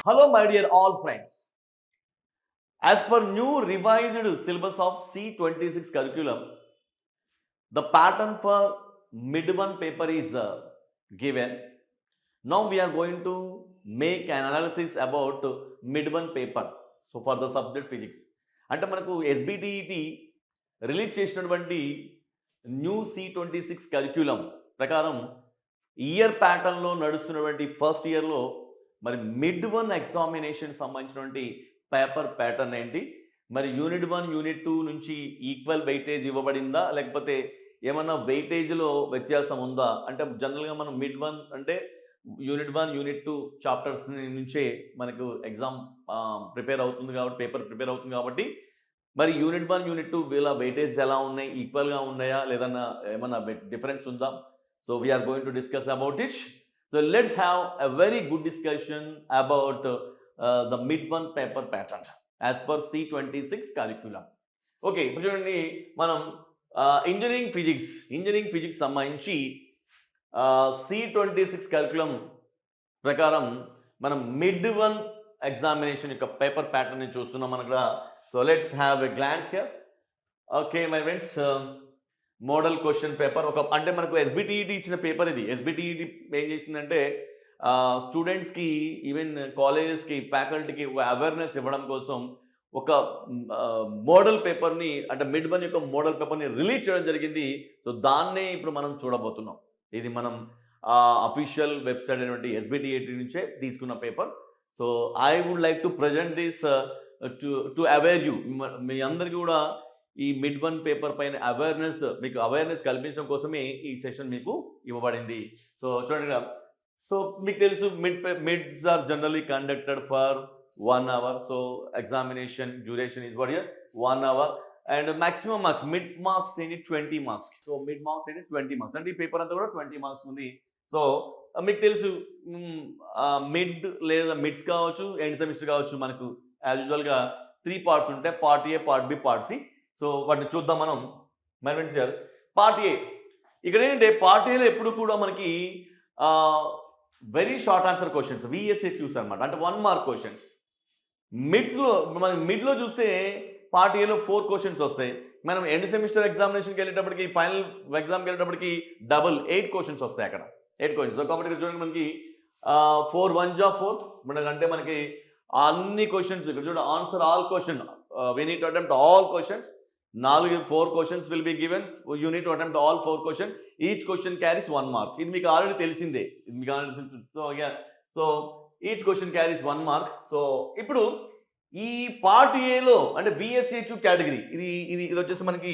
Hello, my dear all friends. As per new revised syllabus of C26 curriculum, the pattern for mid-one paper is given. Now we are going to make an analysis about mid-one paper. So for the subject physics. అంటే మనకు SBTET release చేసినటువంటి new C26 curriculum ప్రకారం year ప్యాటర్న్లో నడుస్తున్నటువంటి first ఇయర్లో మరి mid one examination సంబంధించినటువంటి paper pattern ఏంటి, మరి యూనిట్ 1 యూనిట్ 2 నుంచి ఈక్వల్ వెయిటేజ్ ఇవ్వబడిందా, లేకపోతే ఏమన్నా వెయిటేజ్లో వ్యత్యాసం ఉందా? అంటే జనరల్గా మనం మిడ్ వన్ అంటే యూనిట్ 1 యూనిట్ 2 చాప్టర్స్ నుంచే మనకు ఎగ్జామ్ ప్రిపేర్ అవుతుంది కాబట్టి, పేపర్ ప్రిపేర్ అవుతుంది కాబట్టి మరి యూనిట్ 1 యూనిట్ 2 వీళ్ళ వెయిటేజ్ ఎలా ఉన్నాయి, ఈక్వల్గా ఉన్నాయా లేదన్నా ఏమన్నా డిఫరెన్స్ ఉందా? So we are going to discuss about it. So let's have a very good discussion about the mid one paper pattern as per C26 curriculum. Okay, ఇప్పుడు చూడండి, మనం ఇంజనీరింగ్ ఫిజిక్స్ సంబంధించి C26 కరిక్యులం ప్రకారం మనం మిడ్ వన్ ఎగ్జామినేషన్ యొక్క paper ప్యాటర్న్ని చూస్తున్నాం మనం ఇక్కడ. So let's have a glance here. Okay my friends, model question paper ఒక అంటే మనకు ఎస్బిటిఈటి ఇచ్చిన పేపర్ ఇది. ఎస్బిటిఈటి ఏం చేసిందంటే స్టూడెంట్స్కి, ఈవెన్ కాలేజెస్కి, ఫ్యాకల్టీకి ఒక అవేర్నెస్ ఇవ్వడం కోసం ఒక మోడల్ పేపర్ని, అంటే మిడ్ వన్ యొక్క మోడల్ పేపర్ని రిలీజ్ చేయడం జరిగింది. సో దాన్నే ఇప్పుడు మనం చూడబోతున్నాం. ఇది మనం అఫీషియల్ వెబ్సైట్ అయినటువంటి ఎస్బిటిఈటి నుంచే తీసుకున్న paper. So I would like to present this to aware you. మీ అందరికీ కూడా ఈ మిడ్ వన్ పేపర్ పైన మీకు అవేర్నెస్ కల్పించడం కోసమే ఈ సెషన్ మీకు ఇవ్వబడింది. సో చూడండి, సో మీకు తెలుసు mids are generally conducted for 1 hour. So examination duration is what here 1 hour and maximum marks, mid marks ఏంటి 20 మార్క్స్. సో మిడ్ మార్క్స్ ఏంటి 20 మార్క్స్, అంటే ఈ పేపర్ అంతా కూడా 20 మార్క్స్ ఉంది. సో మీకు తెలుసు మిడ్ లేదా మిడ్స్ కావచ్చు, ఎండ్ సెమిస్టర్ కావచ్చు, మనకు యాజ్ యూజువల్గా 3 పార్ట్స్ ఉంటాయి, part A, part B, part C. So వాటిని చూద్దాం మనం. మై ఫ్రెండ్స్ గారు, పార్ట్ ఏ. ఇక్కడ ఏంటంటే పార్ట్ ఏలో ఎప్పుడు కూడా మనకి very short answer questions, VSAQs అనమాట, అంటే 1 మార్క్ క్వశ్చన్స్. మనం మిడ్లో చూస్తే పార్ట్ ఏలో 4 క్వశ్చన్స్ వస్తాయి. మనం ఎండ్ సెమిస్టర్ ఎగ్జామినేషన్కి వెళ్ళేటప్పటికి, ఫైనల్ ఎగ్జామ్కి వెళ్ళేటప్పటికి 8 క్వశ్చన్స్ వస్తాయి అక్కడ, 8 క్వశ్చన్స్. సో కాబట్టి చూడండి, మనకి 4 1 జా 4, మనకంటే మనకి అన్ని క్వశ్చన్స్ ఇక్కడ చూడండి, answer all question, we need to attempt all questions. 4 questions will be given, you need to attempt all 4 question. Each question carries 1 mark. ఇది మీకు ఆల్రెడీ తెలిసిందే. So each question carries 1 mark. So ఇప్పుడు ఈ part ఏలో అంటే VSAQ category, ఇది వచ్చేసి మనకి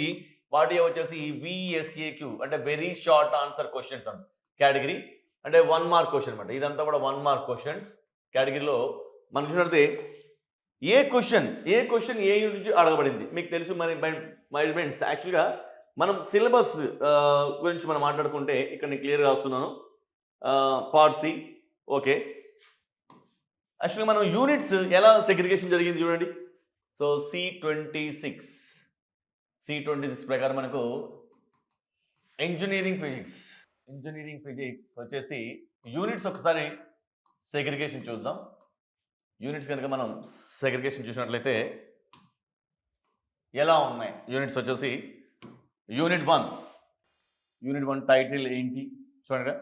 పార్ట్ ఏ వచ్చేసి VSAQ అంటే వెరీ షార్ట్ ఆన్సర్ క్వశ్చన్స్ అంట కేటగిరీ, అంటే 1 మార్క్ క్వశ్చన్ అనమాట. ఇదంతా కూడా 1 మార్క్ క్వశ్చన్స్ కేటగిరీలో. మనం చూసినట్లయితే ఏ క్వశ్చన్ ఏ యూనిట్ నుంచి అడగబడింది మీకు తెలుసు. మై ఫ్రెండ్స్, యాక్చువల్గా మనం సిలబస్ గురించి మనం మాట్లాడుకుంటే ఇక్కడ నేను క్లియర్గా వస్తున్నాను. Part C. ఓకే, యాక్చువల్గా మనం యూనిట్స్ ఎలా సెగ్రిగేషన్ జరిగింది చూడండి. సో C26 ప్రకారం మనకు ఇంజనీరింగ్ ఫిజిక్స్ వచ్చేసి యూనిట్స్ ఒకసారి సెగ్రిగేషన్ చూద్దాం. యూనిట్స్ కనుక మనం సెగ్రిగేషన్ చూసినట్లయితే ఎలా ఉన్నాయి యూనిట్స్ వచ్చేసి, యూనిట్ 1 టైటిల్ ఏంటి చూడండి.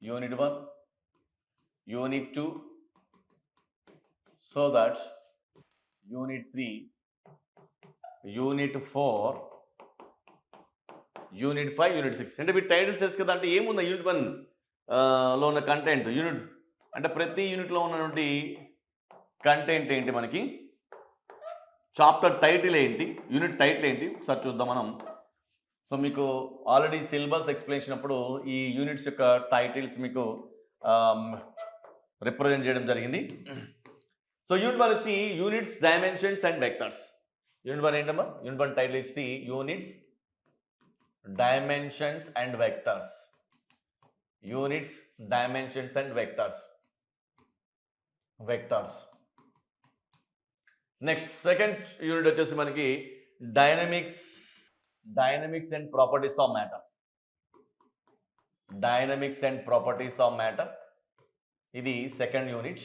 Unit 1, unit 2, so that unit 3, unit 4, unit 5, unit 6. అంటే మీ టైటిల్ తెలుసు కదా, అంటే ఏముంది యూనిట్ 1 లో ఉన్న కంటెంట్, యూనిట్ అంటే ప్రతి యూనిట్లో ఉన్నటువంటి కంటెంట్ ఏంటి, మనకి చాప్టర్ టైటిల్ ఏంటి, యూనిట్ టైటిల్ ఏంటి సార్ చూద్దాం మనం. సో మీకు ఆల్రెడీ సిలబస్ ఎక్స్ప్లెయిన్ అప్పుడు ఈ యూనిట్స్ యొక్క టైటిల్స్ మీకు రిప్రజెంట్ చేయడం జరిగింది. సో యూనిట్ 1 వచ్చి units, dimensions and vectors. Unit 1 ఏంటమ్మా? యూనిట్ 1 టైటిల్ వచ్చి units, dimensions and vectors. Units, dimensions and vectors. Next second unit వచ్చేసి మనకి dynamics and properties of matter. ఇది సెకండ్ యూనిట్.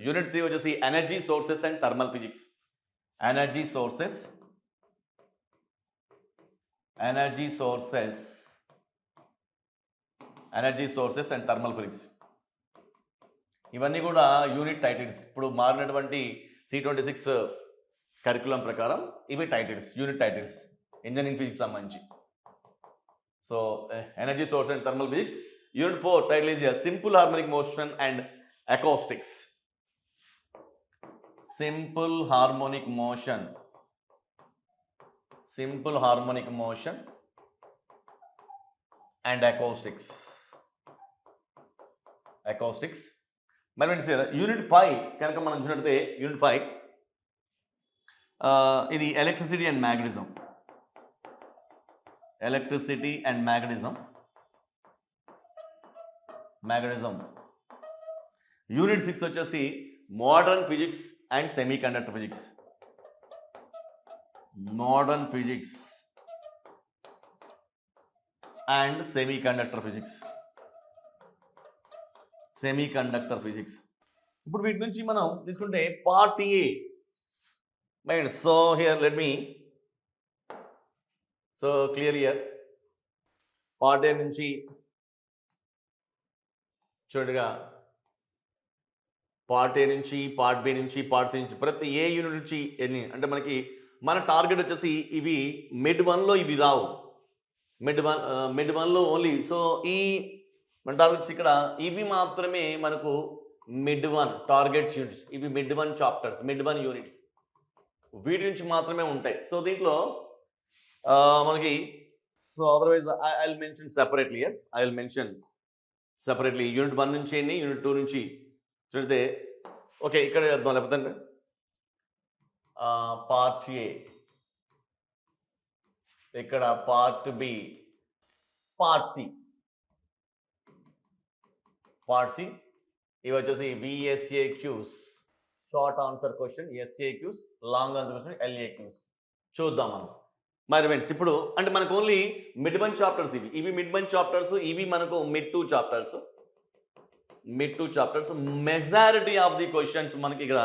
యూనిట్ 3 వచ్చేసి energy sources and thermal physics. Energy sources and thermal physics. ఇవన్నీ కూడా unit titles. ఇప్పుడు మారినటువంటి C26 curriculum ప్రకారం ఇవి titles, unit titles engineering physics సంబంధించి. So energy source and thermal physics. Unit 4 title is simple harmonic motion and acoustics. Simple harmonic motion and acoustics. మరి unit 5 కనుక మనం చూసినట్లయితే యూనిట్ 5 ఇది ఎలక్ట్రిసిటీ అండ్ మ్యాగ్నెటిజం. యూనిట్ 6 వచ్చేసి modern physics and semi conductor physics. ఇప్పుడు వీటి నుంచి మనం తీసుకుంటే part A. So here let me clear here. Part A నుంచి చూడగా పార్ట్ ఏ నుంచి, పార్ట్ బి నుంచి, పార్ట్ సి నుంచి, ప్రతి ఏ యూనిట్ నుంచి ఎన్ని అంటే మనకి మన టార్గెట్ వచ్చేసి ఇవి మిడ్ 1లో ఇవి రావు. మిడ్ 1లో ఓన్లీ. సో ఈ మన టార్గెట్స్ ఇక్కడ ఇవి మాత్రమే మనకు మిడ్ 1 టార్గెట్ యూనిట్స్. ఇవి మిడ్ 1 చాప్టర్స్, మిడ్ 1 యూనిట్స్, వీటి నుంచి మాత్రమే ఉంటాయి. సో దీంట్లో మనకి otherwise I will mention separately here. Unit 1 నుంచి ఎన్ని, యూనిట్ 2 నుంచి చూస్తే ఓకే ఇక్కడ చేద్దాం. లేకపోతే పార్ట్ ఏ, ఇక్కడ పార్ట్ బి, పార్ట్ సి. ఇవి వచ్చేసి VSAQs, short answer question, SAQs, long answer question, LAQs చూద్దాం మనం. మరి ఫ్రెండ్స్ ఇప్పుడు అంటే మనకు ఓన్లీ మిడ్ 1 చాప్టర్స్ ఇవి మిడ్ 1 చాప్టర్స్, ఇవి మనకు mid 2 chapters. Majority of the questions మనకి ఇక్కడ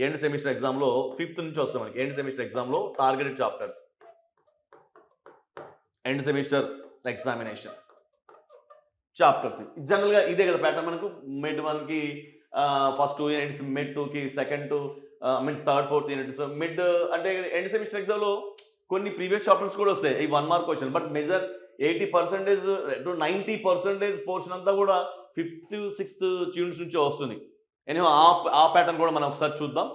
ఎండ్ సెమిస్టర్ ఎగ్జామ్లో 5th నుంచి వస్తాయి. మనకి ఎండ్ సెమిస్టర్ ఎగ్జామ్లో targeted chapters, end semester examination chapters. జనరల్గా ఇదే కదా ప్యాటర్న్. మనకు మిడ్ 1కి ఫస్ట్ 2 యూనిట్స్, మిడ్ 2కి second 2, third 4th unit. So mid అంటే ఎండ్ సెమిస్టర్ ఎగ్జామ్లో కొన్ని ప్రీవియస్ చాప్టర్స్ కూడా వస్తాయి, ఈ 1 mark question. But measure 80% to 90% portion అంతా కూడా 5th 6th యూనిట్స్ నుంచి వస్తుంది. ఎనివో ఆ ప్యాటర్న్ కూడా మనం ఒకసారి చూద్దాం.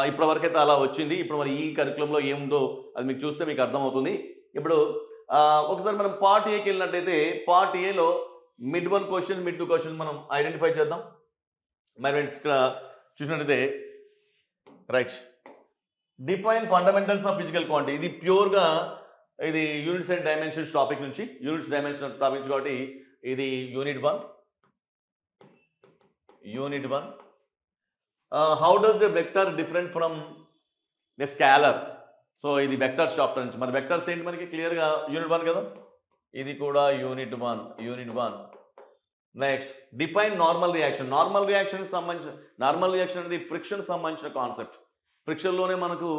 ఇప్పటివరకు అయితే అలా వచ్చింది. ఇప్పుడు మరి ఈ కరికులంలో ఏముందో అది మీకు చూస్తే మీకు అర్థమవుతుంది. ఇప్పుడు ఒకసారి మనం పార్ట్ ఏకి వెళ్ళినట్టయితే పార్ట్ ఏలో మిడ్ 1 క్వశ్చన్, మిడ్ 2 క్వశ్చన్ మనం ఐడెంటిఫై చేద్దాం. మరి ఫ్రెండ్స్ ఇక్కడ చూసినట్టయితే right, define fundamentals of physical quantity. ఇది ప్యూర్గా ఇది యూనిట్స్ అండ్ డైమెన్షన్స్ టాపిక్ నుంచి, కాబట్టి ఇది unit 1. How does a vector different from a scholar. So ఇది వెక్టర్స్ చాప్టర్ నుంచి. మరి వెక్టర్స్ ఏంటి మనకి క్లియర్గా యూనిట్ 1 కదా, ఇది కూడా unit 1. Next define normal reaction. Normal reaction అనేది ఫ్రిక్షన్ సంబంధించిన కాన్సెప్ట్. ఫ్రిక్షన్లోనే మనకు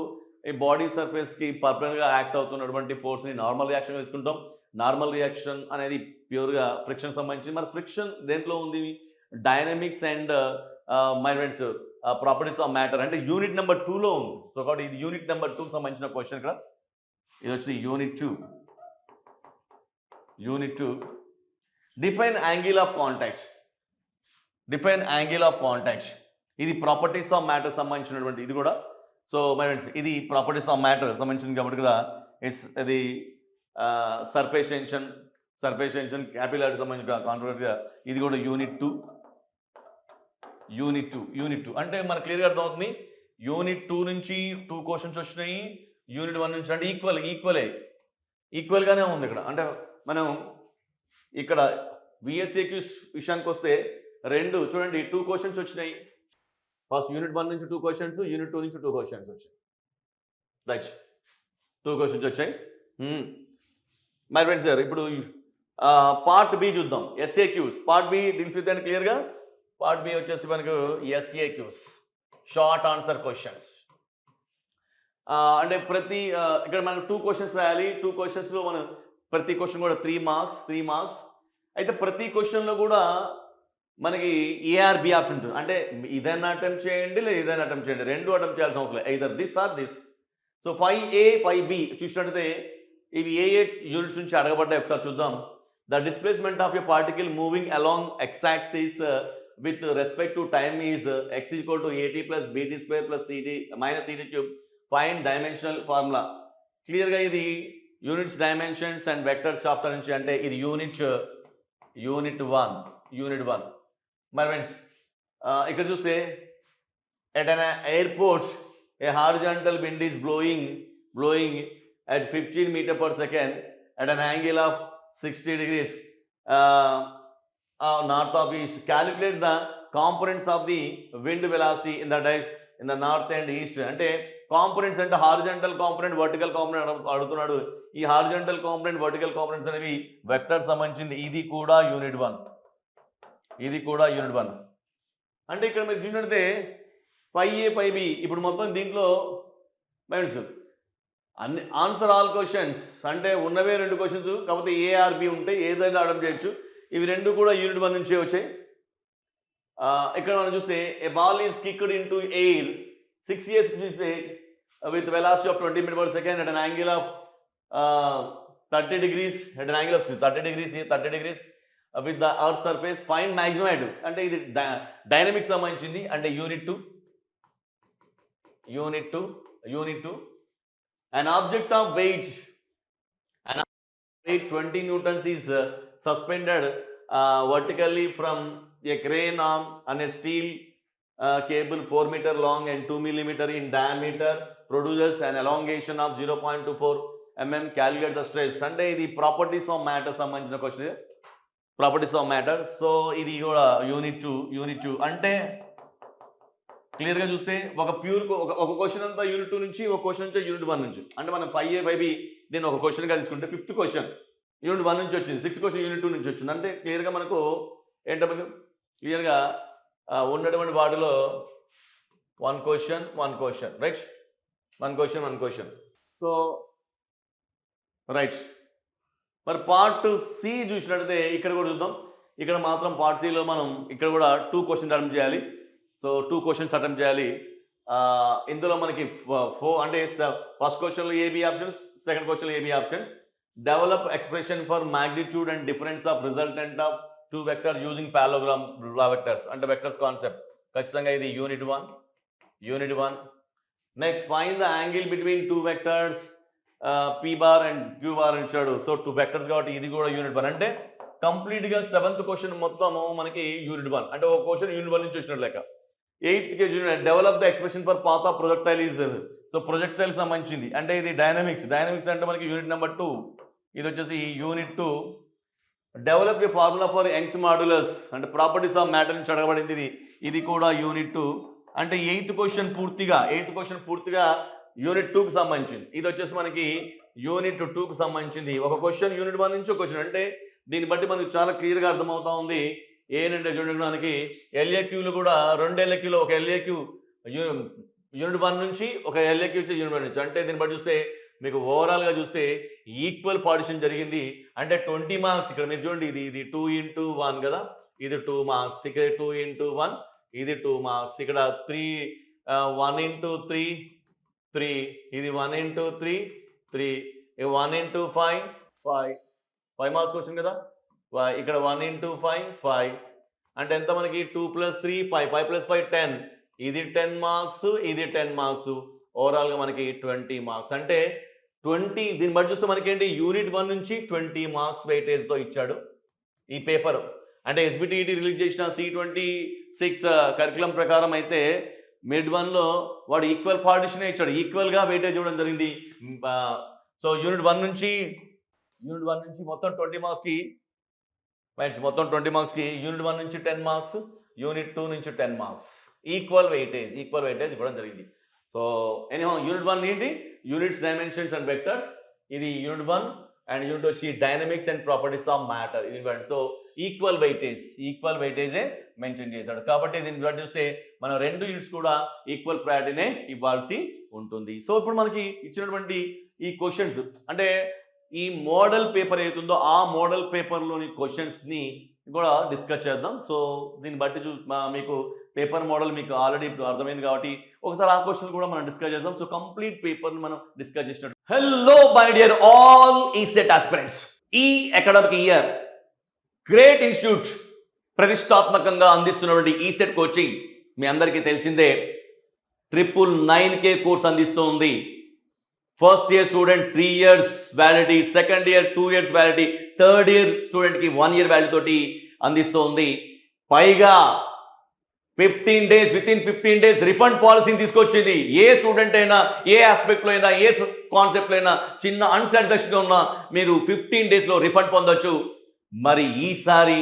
ఈ బాడీ సర్ఫేస్కి పర్ఫెక్ట్గా యాక్ట్ అవుతున్నటువంటి ఫోర్స్ని నార్మల్ రియాక్షన్ తీసుకుంటాం. నార్మల్ రియాక్షన్ అనేది ప్యూర్గా ఫ్రిక్షన్ సంబంధించింది. మరి ఫ్రిక్షన్ దేంట్లో ఉంది? డైనమిక్స్ అండ్ మైనెట్స్ ప్రాపర్టీస్ ఆఫ్ మ్యాటర్ అంటే యూనిట్ నెంబర్ 2లో ఉంది. సో కాబట్టి ఇది యూనిట్ నెంబర్ 2 సంబంధించిన క్వశ్చన్. ఇక్కడ ఇది వచ్చి unit 2. Define angle of contact. ఇది ప్రాపర్టీస్ ఆఫ్ మ్యాటర్ సంబంధించినటువంటి ఇది కూడా. సో మై ఫ్రెండ్స్ ఇది ప్రాపర్టీస్ ఆఫ్ మ్యాటర్ సంబంధించింది కాబట్టి కదా ఇది సర్ఫేస్ టెన్షన్, క్యాపిలారిటీ సంబంధించిన కాన్సెప్ట్గా ఇది కూడా యూనిట్ 2 అంటే మనకు క్లియర్గా అర్థమవుతుంది. యూనిట్ 2 నుంచి 2 క్వశ్చన్స్ వచ్చినాయి, యూనిట్ 1 నుంచి అంటే ఈక్వల్గానే ఉంది ఇక్కడ. అంటే మనం ఇక్కడ VSAQ విషయానికి వస్తే రెండు చూడండి, 2 క్వశ్చన్స్ వచ్చినాయి. ఫస్ట్ యూనిట్ 1 నుంచి 2 క్వశ్చన్స్, యూనిట్ 2 నుంచి 2 క్వశ్చన్స్ వచ్చాయి. రైట్, 2 క్వశ్చన్స్ వచ్చాయి. మై ఫ్రెండ్స్ ఇప్పుడు పార్ట్ బి చూద్దాం. SAQs. Part B deals with and క్లియర్గా. పార్ట్ బి వచ్చేసి మనకు ఎస్ఏక్యూస్, షార్ట్ ఆన్సర్ క్వశ్చన్స్. అంటే ప్రతి ఇక్కడ మనం 2 క్వశ్చన్స్ రాయాలి. 2 క్వశ్చన్స్లో మనం ప్రతి క్వశ్చన్ కూడా 3 మార్క్స్. అయితే ప్రతి క్వశ్చన్లో కూడా మనకి ఏఆర్బి ఆప్షన్ ఉంటుంది. అంటే ఇదైనా అటెంప్ట్ చేయండి, లేదా ఇదైనా అటెంప్ట్ చేయండి, రెండు అటెంప్ట్ చేయాల్సిన అవసరం లేదు. Either this or this. So 5A 5B చూసినట్టయితే ఇవి ఏ యూనిట్స్ నుంచి అడగబడ్డాయి ఒకసారి చూద్దాం. The displacement of a particle moving along X axis with respect to time is x is equal to at plus bt square plus cd minus cd cube. Find dimensional formula. క్లియర్గా ఇది units, dimensions and vectors chapter నుంచి. అంటే ఇది unit 1. మరి friends ఇక్కడ చూస్తే at an airport a horizontal wind is blowing at 15 meter per second at an angle of 60 degrees north of east. Calculate the components of the wind velocity in the north and east. అంటే components అంటే horizontal component, vertical component అడుగుతున్నాడు. ఈ horizontal component, vertical components అనేవి vector సంబంధించింది. ఇది కూడా unit 1. అంటే ఇక్కడ మీరు చూసినట్టే 5A 5B. ఇప్పుడు మొత్తం దీంట్లో ఫ్రెండ్స్ అన్ని ఆన్సర్ ఆల్ క్వశ్చన్స్ అంటే ఉన్నవే 2 క్వశ్చన్స్, కాకపోతే ఏఆర్బి ఉంటే ఏదైనా అటెంప్ట్ చేయొచ్చు. ఇవి రెండు కూడా యూనిట్ 1 నుంచే వచ్చాయి. ఇక్కడ మనం చూస్తే a ball is kicked into air 6 years with velocity of 20 meters per second at an angle of 30 degrees with the earth surface. Find maximum. అంటే ఇది డైనమిక్స్ సంబంధించింది. అంటే unit 2. An object of weight 20 newtons is suspended vertically from a crane arm on a steel cable 4 meter long and 2 millimeter in diameter, produces an elongation of 0.24 mm. Calculate the stress. అంటే ఇది properties of matter సంబంధించిన question. Properties of matter. So ఇది కూడా unit 2. అంటే క్లియర్గా చూస్తే ఒక question అంతా యూనిట్ 2 నుంచి, ఒక క్వశ్చన్ నుంచి యూనిట్ 1 నుంచి. అంటే మనం 5A 5B దీన్ని ఒక క్వశ్చన్గా తీసుకుంటే 5th క్వశ్చన్ యూనిట్ 1 నుంచి వచ్చింది, 6th క్వశ్చన్ యూనిట్ 2 నుంచి వచ్చింది. అంటే క్లియర్గా మనకు ఏంటంటే క్లియర్గా ఉన్నటువంటి వాటిలో 1 question right. 1 question. So right. మరి పార్ట్ సి చూసినట్టయితే ఇక్కడ కూడా చూద్దాం. ఇక్కడ మాత్రం పార్ట్ సిలో మనం ఇక్కడ కూడా 2 క్వశ్చన్స్ అటెంప్ట్ చేయాలి. సో 2 క్వశ్చన్స్ అటెంప్ట్ చేయాలి. ఇందులో మనకి 4 అంటే ఫస్ట్ క్వశ్చన్లో ఏబి ఆప్షన్స్, సెకండ్ క్వశ్చన్లో A B options. Develop expression for magnitude and difference of resultant of 2 vectors using parallelogram vectors. అంటే వెక్టర్స్ కాన్సెప్ట్ ఖచ్చితంగా ఇది unit 1. Next find the angle between 2 vectors P bar and Q bar ఇచ్చాడు. So 2 vectors కాబట్టి ఇది కూడా unit 1. అంటే కంప్లీట్గా 7th question మొత్తము మనకి యూనిట్ 1. అంటే ఒక క్వశ్చన్ యూనిట్ 1 నుంచి వచ్చినట్టు లెక్క. 8th develop the expression for path of projectile is. So projectile సంబంధించింది. అంటే ఇది డైనమిక్స్ అంటే మనకి యూనిట్ నెంబర్ 2. ఇది వచ్చేసి unit 2. Develop a formula for Young's modulus. అంటే ప్రాపర్టీస్ ఆఫ్ మ్యాటర్ నుంచి అడగబడింది. ఇది కూడా యూనిట్ 2. అంటే 8th క్వశ్చన్ పూర్తిగా యూనిట్ 2కి సంబంధించింది. ఇది వచ్చేసి మనకి యూనిట్ 2కి సంబంధించింది. ఒక క్వశ్చన్ యూనిట్ 1 నుంచి ఒక క్వశ్చన్. అంటే దీన్ని బట్టి మనకు చాలా క్లియర్గా అర్థమవుతా ఉంది. ఏంటంటే చూడడానికి ఎల్ఏక్యూలు కూడా 2 ఎల్ఏక్యూలు, ఒక ఎల్ఏక్యూ యూనిట్ 1 నుంచి, ఒక ఎల్ఏక్యూ వచ్చి యూనిట్ 1 నుంచి. అంటే దీన్ని బట్టి చూస్తే మీకు ఓవరాల్గా చూస్తే ఈక్వల్ పార్టిషన్ జరిగింది. అంటే 20 మార్క్స్. ఇక్కడ మీరు చూడండి, ఇది 2 into 1 కదా, ఇది 2 మార్క్స్. ఇక్కడ 2 into 1 ఇది 2 మార్క్స్. ఇక్కడ 1 into 3 3, ఇది 1 into 3 3, 1 into 5 5 మార్క్స్ క్వశ్చన్ కదా. ఇక్కడ 1 into 5 5. అంటే ఎంత మనకి 2 plus 3 5 5 plus 5 10. ఇది 10 మార్క్స్, ఇది 10 మార్క్స్. ఓవరాల్గా మనకి 20 మార్క్స్. అంటే 20 దీన్ని బట్టి చూస్తే మనకి ఏంటి యూనిట్ 1 నుంచి 20 మార్క్స్ వెయిటేజ్తో ఇచ్చాడు ఈ పేపర్. అంటే ఎస్బిటిఈటి రిలీజ్ చేసిన C26 కరికులం ప్రకారం అయితే మిడ్ 1లో వాడు ఈక్వల్ పార్టిషనే ఇచ్చాడు, ఈక్వల్గా వెయిటేజ్ ఇవ్వడం జరిగింది. సో యూనిట్ 1 నుంచి మొత్తం 20 మార్క్స్కి మొత్తం 20 మార్క్స్కి యూనిట్ 1 నుంచి 10 మార్క్స్, యూనిట్ 2 నుంచి 10 మార్క్స్. ఈక్వల్ వెయిటేజ్ ఇవ్వడం జరిగింది. సో ఎనీహౌ యూనిట్ 1 ఏంటి యూనిట్స్, డైమెన్షన్స్ అండ్ వెక్టర్స్. ఇది యూనిట్ 1. అండ్ యూనిట్ వచ్చి dynamics and properties of matter ఇది ఇవ్వండి. సో ఈక్వల్ వెయిటేజే మెన్షన్ చేశాడు. కాబట్టి దీన్ని బట్టి చూస్తే మనం 2 యూనిట్స్ కూడా ఈక్వల్ ప్రయారిటీనే ఇవ్వాల్సి ఉంటుంది. సో ఇప్పుడు మనకి ఇచ్చినటువంటి ఈ క్వశ్చన్స్ అంటే ఈ మోడల్ పేపర్ ఏతుందో ఆ మోడల్ పేపర్లోని క్వశ్చన్స్ని కూడా డిస్కస్ చేద్దాం. సో దీన్ని బట్టి మీకు పేపర్ మోడల్ మీకు ఆల్రెడీ ఇప్పుడు అర్థమైంది కాబట్టి ఒకసారి ఆ క్వశ్చన్ కూడా మనం డిస్కస్ చేద్దాం. సో కంప్లీట్ పేపర్ని మనం డిస్కస్ చేసినట్టు. Hello my dear all ECET aspirants, ఈ అకాడమిక్ ఇయర్ గ్రేట్ ఇన్స్టిట్యూట్ ప్రతిష్టాత్మకంగా అందిస్తున్నటువంటి ఈసెట్ కోచింగ్ మీ అందరికీ తెలిసిందే. 999K కోర్స్ అందిస్తుంది. First year student 3 years validity, second year 2 years validity, third year స్టూడెంట్కి 1 year వ్యాలిడిటీ తోటి అందిస్తుంది. పైగా 15 days with in 15 days refund పాలసీని తీసుకొచ్చింది. ఏ స్టూడెంట్ అయినా ఏ ఆస్పెక్ట్లో అయినా ఏ కాన్సెప్ట్లో అయినా చిన్న అన్సాటిస్ఫాక్షన్గా ఉన్నా మీరు 15 daysలో రిఫండ్ పొందొచ్చు. మరి ఈసారి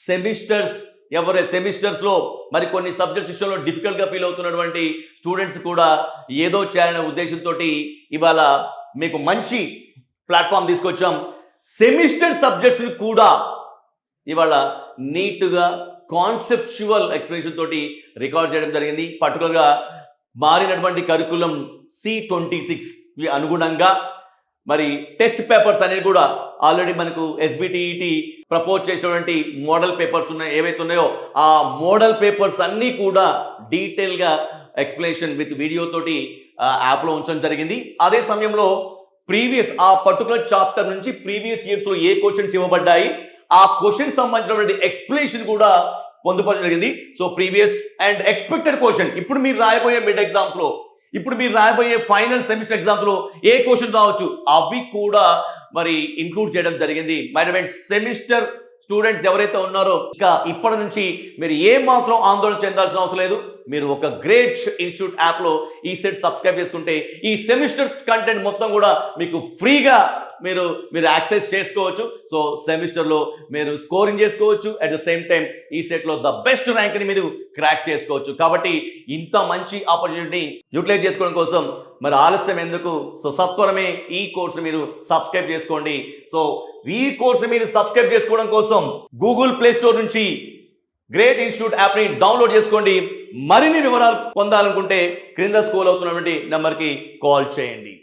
సెమిస్టర్స్లో మరి కొన్ని సబ్జెక్ట్స్ విషయంలో డిఫికల్ట్గా ఫీల్ అవుతున్నటువంటి స్టూడెంట్స్ కూడా ఏదో చేయాలనే ఉద్దేశంతో ఇవాళ మీకు మంచి ప్లాట్ఫామ్ తీసుకొచ్చాం. సెమిస్టర్ సబ్జెక్ట్స్ని కూడా ఇవాళ నీట్గా కాన్సెప్చువల్ ఎక్స్ప్లెనేషన్ తోటి రికార్డ్ చేయడం జరిగింది. పర్టికులర్గా మారినటువంటి కరికులం C26 అనుగుణంగా మరి టెస్ట్ పేపర్స్ అనేవి కూడా ఆల్రెడీ మనకు SBTET ప్రపోజ్ చేసినటువంటి మోడల్ పేపర్స్ ఏవైతే ఉన్నాయో ఆ మోడల్ పేపర్స్ అన్నీ కూడా డీటెయిల్గా ఎక్స్ప్లెనేషన్ విత్ వీడియో తోటి యాప్లో ఉంచడం జరిగింది. అదే సమయంలో ఆ పర్టికులర్ చాప్టర్ నుంచి ప్రీవియస్ ఇయర్స్లో ఏ క్వశ్చన్స్ ఇవ్వబడ్డాయి ఆ క్వశ్చన్ సంబంధించినటువంటి ఎక్స్ప్లెనేషన్ కూడా పొందుపరచడం జరిగింది. So previous and expected question ఇప్పుడు మీరు రాయబోయే మిడ్ ఎగ్జామ్స్లో, ఇప్పుడు మీరు రాయబోయే ఫైనల్ సెమిస్టర్ ఎగ్జామ్స్లో ఏ క్వశ్చన్ రావచ్చు అవి కూడా మరి ఇంక్లూడ్ చేయడం జరిగింది. మై ఫ్రెండ్స్, సెమిస్టర్ స్టూడెంట్స్ ఎవరైతే ఉన్నారో ఇక ఇప్పటి నుంచి మీరు ఏ మాత్రం ఆందోళన చెందాల్సిన అవసరం లేదు. మీరు ఒక గ్రేట్ ఇన్స్టిట్యూట్ యాప్లో ఈ సెట్ సబ్స్క్రైబ్ చేసుకుంటే ఈ సెమిస్టర్ కంటెంట్ మొత్తం కూడా మీకు ఫ్రీగా మీరు యాక్సెస్ చేసుకోవచ్చు. సో సెమిస్టర్లో మీరు స్కోరింగ్ చేసుకోవచ్చు, అట్ ద సేమ్ టైం ఈ సెట్లో ద బెస్ట్ ర్యాంక్ని మీరు క్రాక్ చేసుకోవచ్చు. కాబట్టి ఇంత మంచి ఆపర్చునిటీ యూటిలైజ్ చేసుకోవడం కోసం మరి ఆలస్యం ఎందుకు? సో సత్వరమే ఈ కోర్సును మీరు సబ్స్క్రైబ్ చేసుకోండి. సో ఈ కోర్సు మీరు సబ్స్క్రైబ్ చేసుకోవడం కోసం గూగుల్ ప్లే స్టోర్ నుంచి గ్రేట్ ఇన్స్టిట్యూట్ యాప్ని డౌన్లోడ్ చేసుకోండి. మరిన్ని వివరాలు పొందాలనుకుంటే క్రింద స్క్రోల్ అవుతున్నటువంటి నెంబర్కి కాల్ చేయండి.